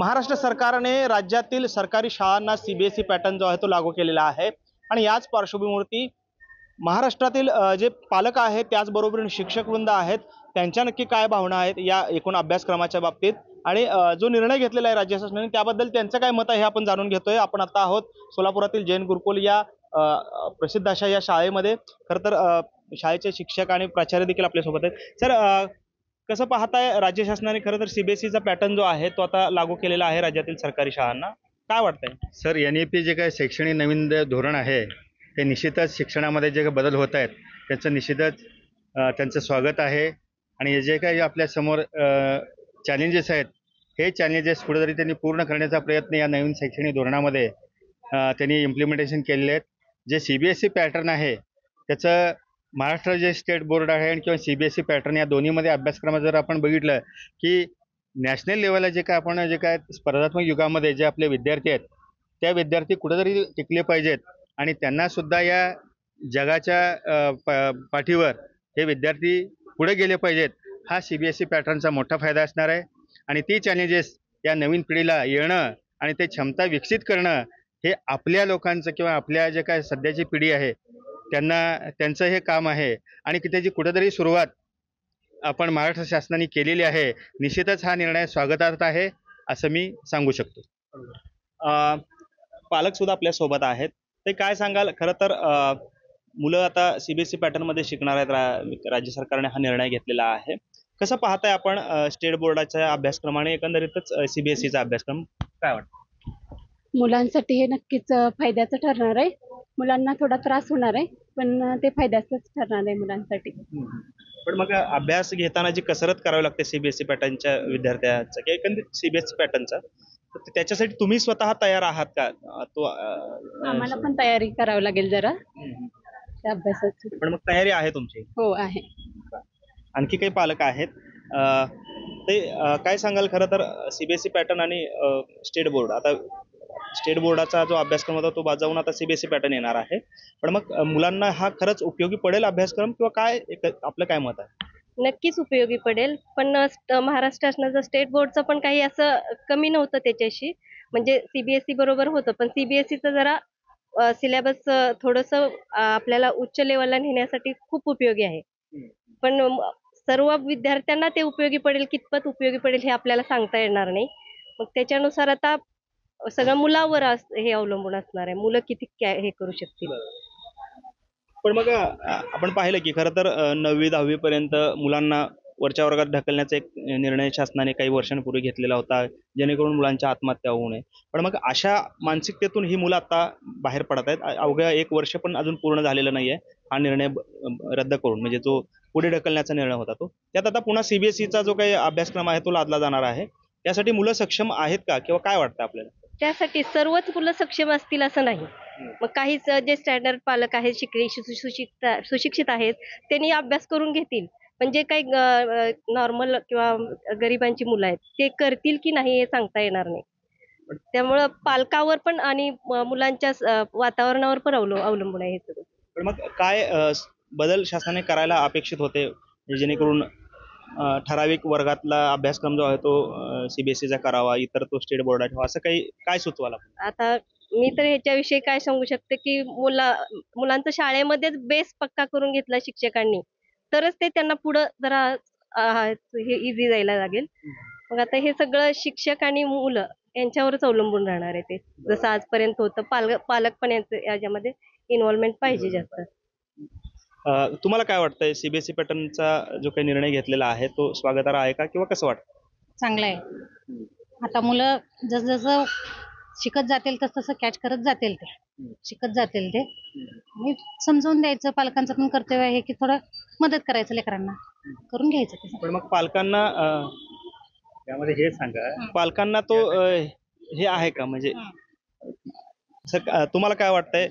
महाराष्ट्र सरकारने राज्यातील सरकारी शाळांना सीबीएसई पॅटर्न जो आहे तो लागू केलेला आहे आणि याच पार्श्वभूमीवरती महाराष्ट्रातील जे पालक आहेत त्याचबरोबर शिक्षक वृंद आहेत त्यांच्या नक्की काय भावना आहेत या एकूण अभ्यासक्रमाच्या बाबतीत आणि जो निर्णय घेतलेला आहे राज्य शासनाने त्याबद्दल त्यांचं काय मत आहे हे आपण जाणून घेतोय। आपण आता आहोत सोलापुरातील जैन गुरुकुल या प्रसिद्ध अशा या शाळेमध्ये। खरं तर शाळेचे शिक्षक आणि प्राचार्य देखील आपल्यासोबत आहेत। सर, कसं पाहताय राज्य शासनाने खरं तर सीबीएसईचा पॅटर्न जो आहे तो आता लागू केलेला आहे राज्यातील सरकारी शाळांना, काय वाटतंय? सर, NEP जे काही शैक्षणिक नवीन धोरण आहे ते निश्चितच शिक्षणामध्ये जे काही बदल होत आहेत त्याचं निश्चितच त्यांचं स्वागत आहे। आणि जे काही आपल्यासमोर चॅलेंजेस आहेत हे चॅलेंजेस कुठेतरी त्यांनी पूर्ण करण्याचा प्रयत्न या नवीन शैक्षणिक धोरणामध्ये त्यांनी इम्प्लिमेंटेशन केलेले आहेत। जे CBSE पॅटर्न आहे त्याचं महाराष्ट्र जे स्टेट बोर्ड आहे किंवा CBSE पॅटर्न या दोन्हीमध्ये अभ्यासक्रमात जर आपण बघितलं की नॅशनल लेवलला जे काय स्पर्धात्मक युगामध्ये जे आपले विद्यार्थी आहेत त्या विद्यार्थी कुठेतरी टिकले पाहिजेत आणि त्यांनासुद्धा या जगाच्या पाठीवर हे विद्यार्थी पुढे गेले पाहिजेत, हा CBSE पॅटर्नचा मोठा फायदा असणार आहे। आणि ती चॅलेंजेस या नवीन पिढीला येणं आणि ते क्षमता विकसित करणं हे आपल्या लोकांचं किंवा आपल्या जे काय सध्याची पिढी आहे त्यांचं हे काम आहे आणि की त्याची कुठेतरी सुरुवात आपण महाराष्ट्र शासनाने केलेली आहे। निश्चितच हा निर्णय स्वागतार्ह आहे असं मी सांगू शकतो। पालक सुद्धा आपल्या सोबत आहेत, ते काय सांगाल? खरं तर मुलं आता CBSE पॅटर्न मध्ये शिकणार आहेत, राज्य सरकारने हा निर्णय घेतलेला आहे। कसं पाहताय आपण स्टेट बोर्डाच्या अभ्यासक्रमाने एकंदरीतच CBSEचा अभ्यासक्रम, काय वाटतं? मुलांसाठी हे नक्कीच फायद्याचं ठरणार आहे। मुलांना थोडा त्रास होणार आहे पण ते फायद्याचंच ठरणार आहे मुलांसाठी। पण मग अभ्यास घेताना जी कसरत करावी लागते CBSE पॅटर्नच्या विद्यार्थ्यांचं किंवा एकंदरीत CBSE पॅटर्नचा, त्याच्यासाठी तुम्ही स्वतः तयार आहात का? आम्हाला पण तयारी करावी लागेल जरा त्या अभ्यासाची। पण मग तयारी आहे तुमची? हो आहे। आणखी काही पालक आहेत, ते काय सांगाल? खरं तर CBSE पॅटर्न आणि स्टेट बोर्ड, आता स्टेट बोर्डाचा जो अभ्यासक्रम होता तो बाजून आता CBSE पॅटर्न येणार आहे, पण मग मुलांना हा खरंच उपयोगी पडेल अभ्यासक्रम किंवा काय, आपलं काय मत आहे? नक्कीच उपयोगी पडेल, पण महाराष्ट्र शासनाचं स्टेट बोर्डचं पण काही असं कमी नव्हतं त्याच्याशी, म्हणजे CBSE बरोबर होतं, पण CBSEचं जरा सिलेबस थोडंसं आपल्याला उच्च लेवलला नेण्यासाठी खूप उपयोगी आहे। पण सर्व विद्यार्थ्यांना ते उपयोगी पडेल, कितपत उपयोगी पडेल हे आपल्याला सांगता येणार नाही। मग त्याच्यानुसार आता सगळं मुलावर हे अवलंबून असणार आहे, मुलं किती हे करू शकतील। पण मग आपण पाहिलं की खरं तर 9वी-10वी पर्यंत मुलांना वरच्या वर्गात ढकलण्याचा एक निर्णय शासनाने काही वर्षांपूर्वी घेतलेला होता, जेणेकरून मुलांच्या आत्महत्या होऊ नये। पण मग अशा मानसिकतेतून ही मुलं आता बाहेर पडत आहेत। अवघ्या 1 वर्ष पण अजून पूर्ण झालेलं नाहीये हा निर्णय रद्द करून, म्हणजे जो पुढे ढकलण्याचा निर्णय होता तो, त्यात आता पुन्हा CBSEचा जो काही अभ्यासक्रम आहे तो लादला जाणार आहे। त्यासाठी मुलं सक्षम आहेत का किंवा काय वाटतं आपल्याला? त्यासाठी सर्वच मुलं सक्षम असतील असं नाही। मग काहीच जे स्टँडर्ड पालक आहेत, सुशिक्षित आहेत, त्यांनी अभ्यास करून घेतील, पण जे काही नॉर्मल किंवा गरिबांची मुलं आहेत ते करतील की नाही हे सांगता येणार नाही। त्यामुळं पालकावर पण आणि मुलांच्या वातावरणावर पण अवलंबून आहे हे सगळं। पण मग काय बदल शासनाने करायला अपेक्षित होते, जेणेकरून ठराविक वर्गातला अभ्यासक्रम जो आहे तो CBSEचा करावा, इतर तो स्टेट बोर्डा ठेवा, असं काही काय सुचवाल? आता मी तर ह्याच्याविषयी काय सांगू शकते की मुलांचा शाळेमध्येच बेस पक्का करून घेतला शिक्षकांनी, तरच ते त्यांना पुढं जरा हे इझी जायला लागेल। मग आता हे सगळं शिक्षक आणि मुलं यांच्यावरच अवलंबून राहणार आहे। ते जसं आजपर्यंत होतं, पालक पण याच्यामध्ये इन्व्हॉल्वमेंट पाहिजे जास्त। तुम्हाला काय वाटतंय, CBSE पॅटर्नचा जो काही निर्णय घेतलेला आहे तो स्वागतार्ह आहे का किंवा कसं वाटतं? चांगलं आहे। आता मुलं जसं शिकत जातील तसं कॅच करत जातील, ते शिकत जातील ते, आणि समजावून द्यायचं, पालकांचं पण कर्तव्य आहे की थोडं मदत करायचं, लेकरांना करून घ्यायचं ते। पण मग पालकांना त्यामध्ये हे सांगा, पालकांना तो हे आहे का, म्हणजे सर तुम्हाला काय वाटतंय,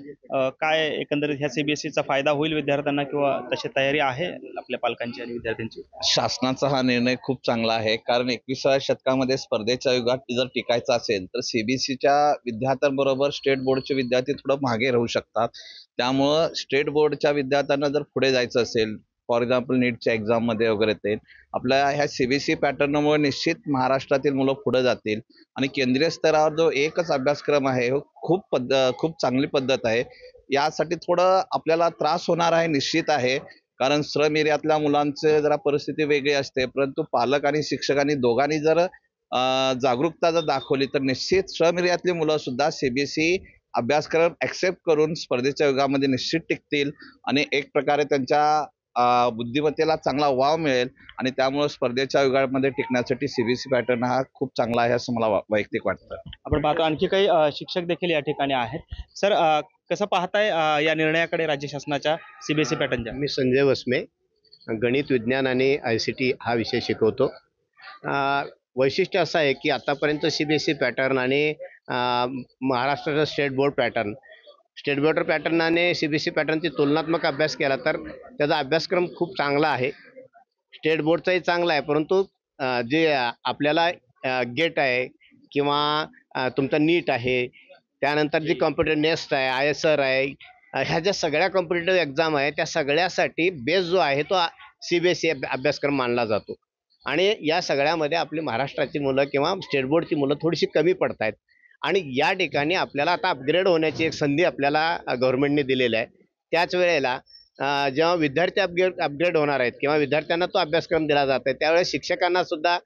काय एकंदरीत ह्या CBSEचा फायदा होईल विद्यार्थ्यांना किंवा तशी तयारी आहे आपल्या पालकांची आणि विद्यार्थ्यांची? शासनाचा हा निर्णय खूप चांगला आहे, कारण 21व्या शतकामध्ये स्पर्धेच्या युगात जर टिकायचं असेल तर CBSEच्या विद्यार्थ्यांबरोबर स्टेट बोर्डचे विद्यार्थी थोडं मागे राहू शकतात। त्यामुळं स्टेट बोर्डच्या विद्यार्थ्यांना जर पुढे जायचं असेल, फॉर एक्झाम्पल नीटच्या एक्झाममध्ये वगैरे ते आपल्या ह्या CBSE पॅटर्नमुळे निश्चित महाराष्ट्रातील मुलं पुढे जातील आणि केंद्रीय स्तरावर जो एकच अभ्यासक्रम आहे खूप चांगली पद्धत आहे. यासाठी थोडं आपल्याला त्रास होणार आहे निश्चित आहे, कारण श्रम एरियातल्या मुलांचे जरा परिस्थिती वेगळी असते. परंतु पालक आणि शिक्षकांनी दोघांनी जर जागरूकता जर दाखवली तर निश्चित श्रम एरियातली मुलं सुद्धा CBSE अभ्यासक्रम ऍक्सेप्ट करून स्पर्धेच्या युगामध्ये निश्चित टिकतील आणि एक प्रकारे त्यांच्या बुद्धिमत्तेला चांगला वाव मिळेल आणि त्यामुळे स्पर्धेच्या युगामध्ये टिकण्यासाठी CBSE पॅटर्न हा खूप चांगला आहे असं मला वैयक्तिक वाटतं. आपण पाहतो आणखी काही शिक्षक देखील या ठिकाणी आहेत. सर, कसं पाहताय या निर्णयाकडे राज्य शासनाच्या CBSE पॅटर्नच्या? मी संजय वसमे, गणित, विज्ञान आणि ICT हा विषय शिकवतो. वैशिष्ट्य असं आहे की आतापर्यंत CBSE पॅटर्न आणि महाराष्ट्राचा स्टेट बोर्ड पॅटर्न आणि CBSE पॅटर्नची तुलनात्मक अभ्यास केला तर त्याचा अभ्यासक्रम खूप चांगला आहे. स्टेट बोर्डचाही चांगला आहे, परंतु जे आपल्याला गेट आहे किंवा तुमचा नीट आहे, त्यानंतर जी कॉम्प्युटर नेस्ट आहे, ISR आहे, ह्या ज्या सगळ्या कॉम्पिटेटिव्ह एक्झाम आहे त्या सगळ्यासाठी बेस जो आहे तो CBSE अभ्यासक्रम मानला जातो. आणि या सगळ्यामध्ये आपली महाराष्ट्राची मुलं किंवा स्टेट बोर्डची मुलं थोडीशी कमी पडत आहेत आणि या ठिकाणी आपल्याला आता अपग्रेड होण्याची एक संधी आपल्याला गव्हर्नमेंटने दिलेली आहे. त्याच वेळेला जेव्हा विद्यार्थी अपग्रेड होणार आहेत किंवा विद्यार्थ्यांना तो अभ्यासक्रम दिला जात आहे त्यावेळेस शिक्षकांना सुद्धा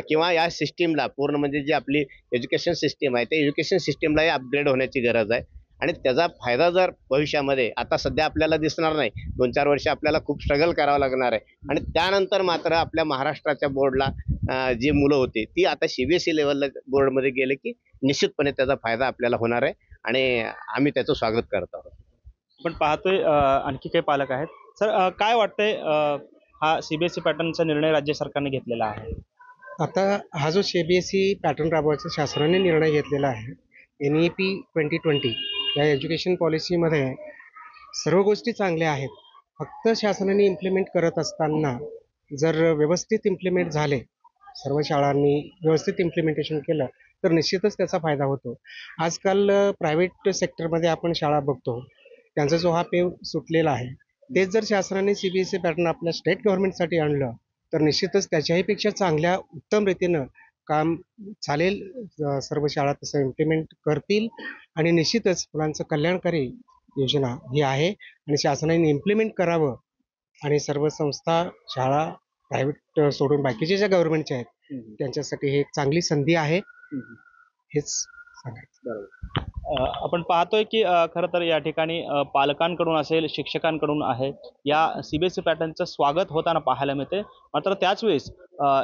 किंवा या सिस्टीमला पूर्ण म्हणजे जी आपली एज्युकेशन सिस्टीम आहे त्या एज्युकेशन सिस्टीमलाही अपग्रेड होण्याची गरज आहे. आणि त्याचा फायदा जर भविष्यामध्ये, आता सध्या आपल्याला दिसणार नाही, 2-4 वर्ष आपल्याला खूप स्ट्रगल करावं लागणार आहे आणि त्यानंतर मात्र आपल्या महाराष्ट्राच्या बोर्डला जी मुलं होती ती आता CBSE लेवलला बोर्डमध्ये गेले की निश्चितपणे त्याचा फायदा आपल्याला होणार आहे आणि आम्ही त्याचं स्वागत करत आहोत. आपण पाहतोय आणखी काही पालक आहेत. सर, काय वाटतंय हा CBSE पॅटर्नचा निर्णय राज्य सरकारने घेतलेला आहे? आता हा जो CBSE पॅटर्न राबवायचा शासनाने निर्णय घेतलेला आहे, NEP 2020 या एज्युकेशन पॉलिसीमध्ये सर्व गोष्टी चांगल्या आहेत. फक्त शासनाने इम्प्लिमेंट करत असताना जर व्यवस्थित इम्प्लिमेंट झाले, सर्व शाळांनी व्यवस्थित इम्प्लिमेंटेशन केलं तर निश्चितच त्याचा फायदा होतो. आजकाल प्रायव्हेट सेक्टरमध्ये आपण शाळा बघतो, त्यांचा जो हा पेव सुटलेला आहे, तेच जर शासनाने CBSE पॅटर्न आपल्या स्टेट गव्हर्नमेंटसाठी आणलं तर निश्चितच त्याच्याहीपेक्षा चांगल्या उत्तम रीतीनं काम चालेल. सर्व शाळा तसं इम्प्लिमेंट करतील आणि निश्चितच मुलांचं कल्याणकारी योजना ही आहे आणि शासनाने इम्प्लिमेंट करावं आणि सर्व संस्था, शाळा प्रायव्हेट सोडून बाकीच्या ज्या गव्हर्नमेंटच्या आहेत त्यांच्यासाठी ही एक चांगली संधी आहे, हेच सांगायचं. आपण पाहतोय की खरं तर या ठिकाणी पालकांकडून असेल, शिक्षकांकडून आहे, या CBSE पॅटर्नचं स्वागत होताना पाहायला मिळते. मात्र त्याच वेळेस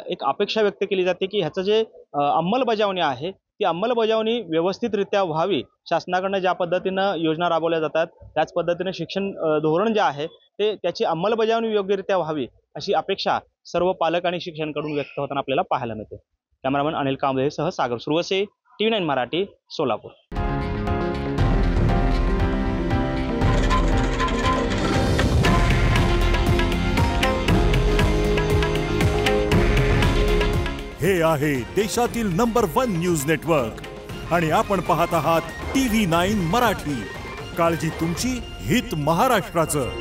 एक अपेक्षा व्यक्त केली जाते की ह्याचं जे अंमलबजावणी आहे ती अंमलबजावणी व्यवस्थितरित्या व्हावी. शासनाकडनं ज्या पद्धतीनं योजना राबवल्या जातात त्याच पद्धतीने शिक्षण धोरण जे आहे ते त्याची अंमलबजावणी योग्यरित्या व्हावी अशी अपेक्षा सर्व पालक आणि शिक्षकांकडून व्यक्त होताना आपल्याला पाहायला मिळते. कॅमेरामन अनिल कांबळेसह सागर सुरवसे, TV9 मराठी, सोलापूर. हे आहे देशातील नंबर 1 न्यूज नेटवर्क आणि आपण पाहत आहात TV9 मराठी. काळजी तुमची, हित महाराष्ट्राचं.